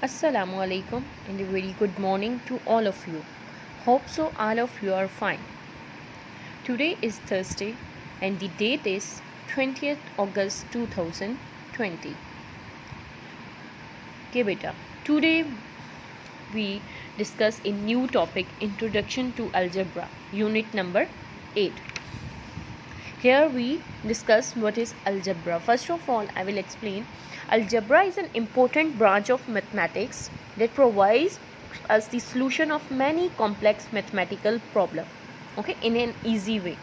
Assalamu alaikum and a very good morning to all of you. Hope so all of you are fine. Today is Thursday and the date is 20th August 2020. Okay beta, today we discuss a new topic, Introduction to Algebra, unit number 8. Here we discuss what is algebra. First of all, I will explain. Algebra is an important branch of mathematics that provides us the solution of many complex mathematical problems, okay, in an easy way.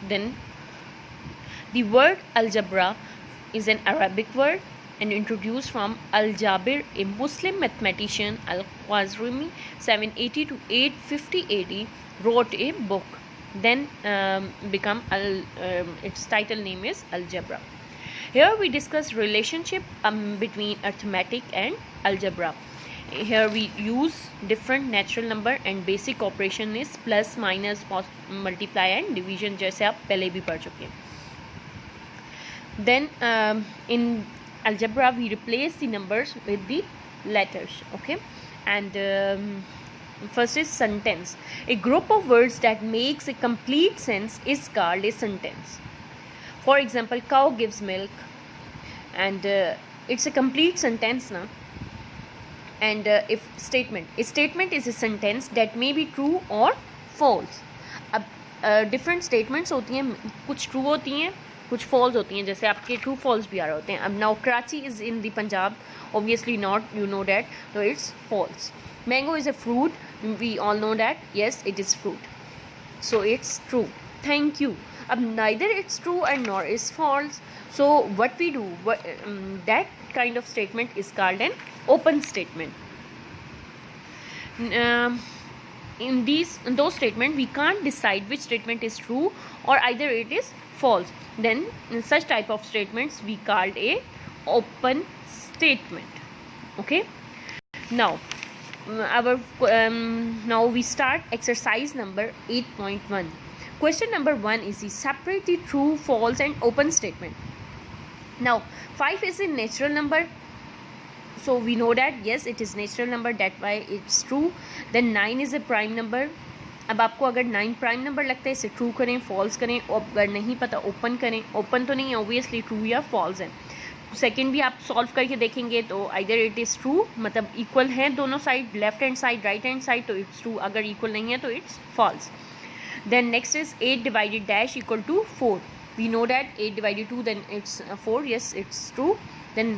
Then the word algebra is an Arabic word and introduced from Al-Jabir, a Muslim mathematician. Al-Khwarizmi 780 to 850 AD wrote a book. Then its title name is Algebra. Here we discuss relationship between arithmetic and algebra. Here we use different natural number and basic operation is plus, minus, multiply and division, जैसे आप पहले भी पढ़ चुके हैं. Then in algebra we replace the numbers with the letters, okay, and first is sentence. A group of words that makes a complete sense is called a sentence. For example, cow gives milk, and it's a complete sentence now. And if statement, a statement is a sentence that may be true or false. अब different statements होती हैं, कुछ true होती हैं, कुछ false होती हैं, जैसे आपके true false भी आ रहे होते हैं. अब now Karachi is in the Punjab, obviously not, you know that, so it's false. Mango is a fruit, we all know that, yes, it is fruit, so it's true. Thank you. Ab neither it's true and nor is false, so what we do, that kind of statement is called an open statement. In those statements we can't decide which statement is true or either it is false. Then in such type of statements we called a open statement, okay. Now now we start exercise number 8.1. Question number 1 is the separate the true, false and open statement. Now 5 is a natural number, so we know that yes, it is natural number, that's why it's true. Then 9 is a prime number. अब आपको अगर 9 prime number लगता है, इसे true करें, false करें, और अगर नहीं पता ओपन करें. ओपन तो नहीं है, ऑब्वियसली ट्रू या फॉल्स है. सेकेंड भी आप सॉल्व करके देखेंगे तो आइदर इट इज़ ट्रू, मतलब इक्वल है दोनों side, left hand side, right hand side, तो इट्स ट्रू. अगर इक्वल नहीं है तो it's false. Then next is 8 divided dash equal to 4. We know that 8 divided 2 then it's 4, yes it's true. Then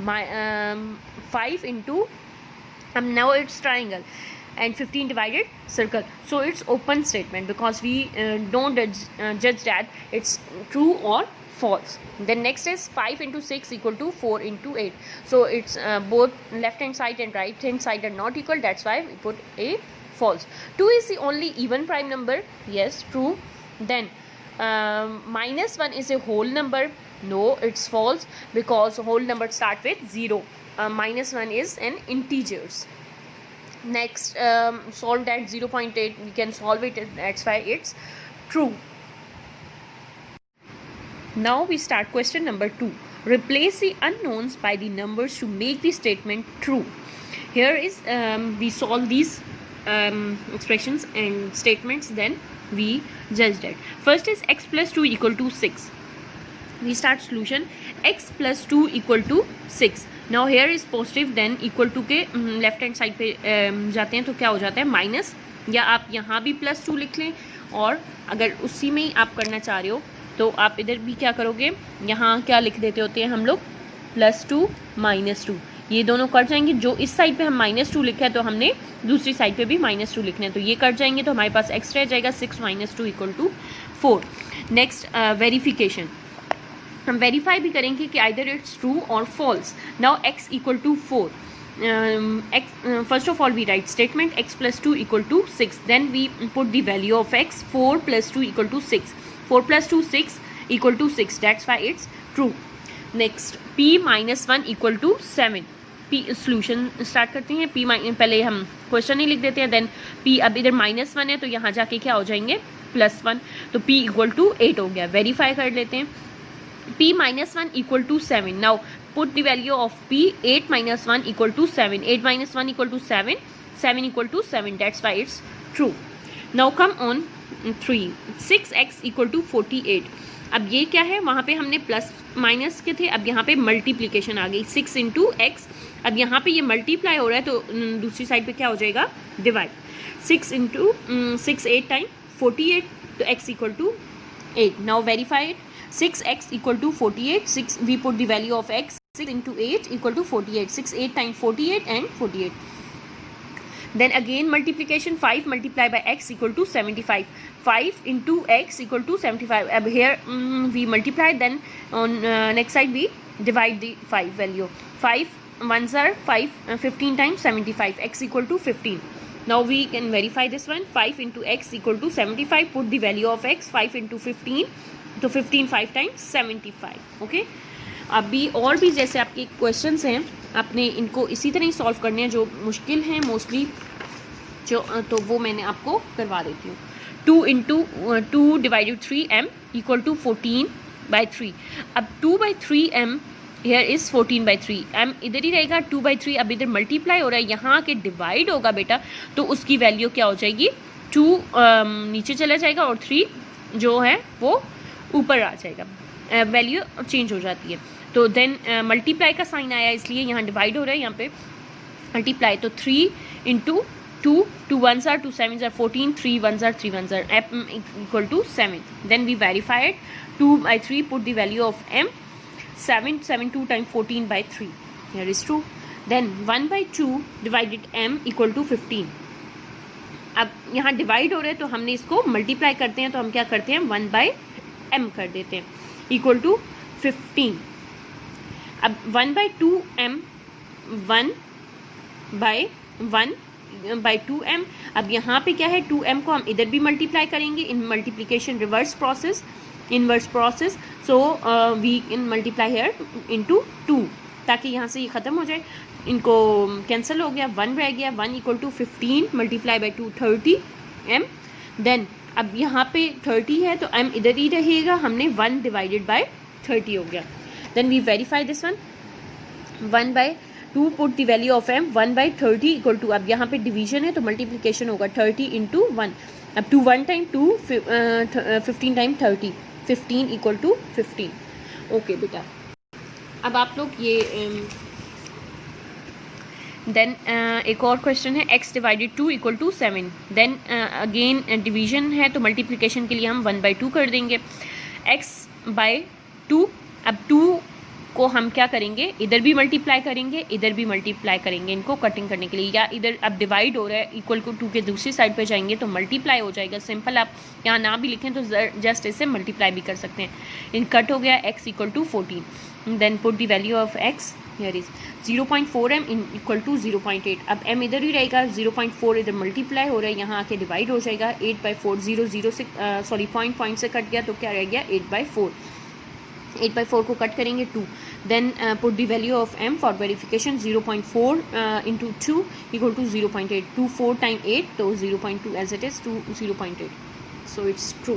5 into now it's triangle and 15 divided circle, so it's open statement because we don't judge that it's true or false. Then next is 5 into 6 equal to 4 into 8, so it's both left hand side and right hand side are not equal, that's why we put a false. 2 is the only even prime number, yes true. Then minus 1 is a whole number, no it's false because whole number start with 0. Minus 1 is an integers. Next solve that 0.8, we can solve it, that's why it's true. Now we start question number 2. Replace the unknowns by the numbers to make the statement true. Here is we solve these expressions and statements, then we judge that. First is x plus 2 equal to 6. We start solution. X plus 2 equal to 6. Now here is positive, then equal to के left hand side पे जाते हैं तो क्या हो जाता है minus, या आप यहाँ भी प्लस 2 लिख लें, और अगर उसी में ही आप करना चाह रहे हो तो आप इधर भी क्या करोगे, यहाँ क्या लिख देते होते हैं हम लोग, +2 -2, ये दोनों कट जाएंगे. जो इस साइड पे हम -2 लिखा है तो हमने दूसरी साइड पे भी -2 लिखना है, तो ये कट जाएंगे, तो हमारे पास x रह जाएगा 6 - 2 इक्वल टू 4. नेक्स्ट वेरिफिकेशन, हम वेरीफाई भी करेंगे कि आइदर इट्स ट्रू और false. Now x equal to 4. First of all we write statement x plus 2 equal to 6, then we put the value of x. 4 plus 2 equal to 6, 4 plus 2 6 equal to 6, that's why it's true. Next p minus 1 equal to 7. p solution start करते हैं. p पहले हम question ही लिख देते हैं, then p अब इधर -1 है तो यहाँ जाके क्या हो जाएंगे +1, तो p इक्वल टू 8 हो गया. वेरीफाई कर लेते हैं. p minus 1 equal to 7. Now put the value of p. 8 minus 1 equal to 7. 8 minus 1 equal to 7. 7 equal to 7. That's why it's true. Now come on 3. 6x equal to 48. अब ये क्या है, वहाँ पे हमने प्लस माइनस के थे, अब यहाँ पे मल्टीप्लीकेशन आ गई 6 इंटू एक्स. अब यहाँ पे ये मल्टीप्लाई हो रहा है तो दूसरी साइड पे क्या हो जाएगा, डिवाइड. 6 इंटू 6 8 टाइम 48, तो x equal to 8. Now verify it. 6x equal to 48. 6 we put the value of x. 6 into 8 equal to 48. 6 8 times 48 and 48. Then again multiplication. 5 multiplied by x equal to 75. 5 into x equal to 75. Ab here we multiply, then on next side we divide the 5 value. 5 ones are 5. 15 times 75. X equal to 15. Now we can verify this one. 5 into x equal to 75. Put the value of x. 5 into 15. तो 15 5 times 75. Okay, अभी और भी जैसे आपके questions हैं, आपने इनको इसी तरह ही सॉल्व करने हैं. जो मुश्किल हैं मोस्टली जो, तो वो मैंने आपको करवा देती हूँ. 2 into 2 divided 3m equal to 14/3. अब 2/3m हेयर इज़ 14/3. m इधर ही रहेगा. 2/3 अब इधर मल्टीप्लाई हो रहा है, यहाँ आके डिवाइड होगा बेटा, तो उसकी वैल्यू क्या हो जाएगी, 2 नीचे चला जाएगा और 3 जो है वो ऊपर आ जाएगा. वैल्यू चेंज हो जाती है. तो देन मल्टीप्लाई का साइन आया, इसलिए यहाँ डिवाइड हो रहा है, यहाँ पे मल्टीप्लाई. तो 3 into 2, 2 1s are 2 7s are 14, 3 1s are 3 1s are m equal to 7. Then we verified 2/3. Put the value of m. 7 7 2 times 14/3. Here is true. Then 1/2 divided m equal to 15. अब यहाँ divide हो रहे हैं तो हमने इसको multiply करते हैं, तो हम क्या करते हैं 1/m कर देते हैं इक्वल टू 15. अब 1/2m 1/2m. अब यहाँ पे क्या है, 2m को हम इधर भी मल्टीप्लाई करेंगे in multiplication reverse process, inverse process. So we can multiply here into 2 ताकि यहाँ से ये ख़त्म हो जाए. इनको कैंसिल हो गया, 1 रह गया. 1 equal to 15 multiply by 2 30m. Then अब यहाँ पे 30 है तो m इधर ही रहेगा, हमने 1 डिवाइडेड बाय 30 हो गया. Then we verify this one. 1/2 put the value of m. 1/30 equal to, अब यहाँ पे डिवीजन है तो मल्टीप्लिकेशन होगा 30 इंटू 1. अब 2 1 time 2 15 time 30. 15 equal to 15. Okay बेटा, अब आप लोग ये देन एक और क्वेश्चन है. x divided 2 equal to 7. Then again division है तो मल्टीप्लिकेशन के लिए हम 1/2 कर देंगे. x/2. अब 2 को हम क्या करेंगे, इधर भी मल्टीप्लाई करेंगे, इधर भी मल्टीप्लाई करेंगे इनको कटिंग करने के लिए. या इधर अब डिवाइड हो रहा है, इक्वल टू 2 के दूसरी साइड पे जाएंगे तो मल्टीप्लाई हो जाएगा. सिंपल, आप यहाँ ना भी लिखें तो जस्ट इसे मल्टीप्लाई भी कर सकते हैं. इन कट हो गया. x equal to 14. Then put the value of x. Here is 0.4m equal to 0.8. अब m इधर ही रहेगा, 0.4 इधर मल्टीप्लाई हो रहा है, यहाँ आके डिवाइड हो जाएगा. 8/4 0 से सॉरी पॉइंट से कट गया तो क्या रह गया 8/4. 8/4 को कट करेंगे 2. Then put the value of m for verification. 0.4 into 2 equal to 0.8. 2 4 time 8 तो 0.2 as it is to 0.8. So it's true.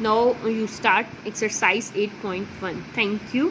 Now you start exercise 8.1. Thank you.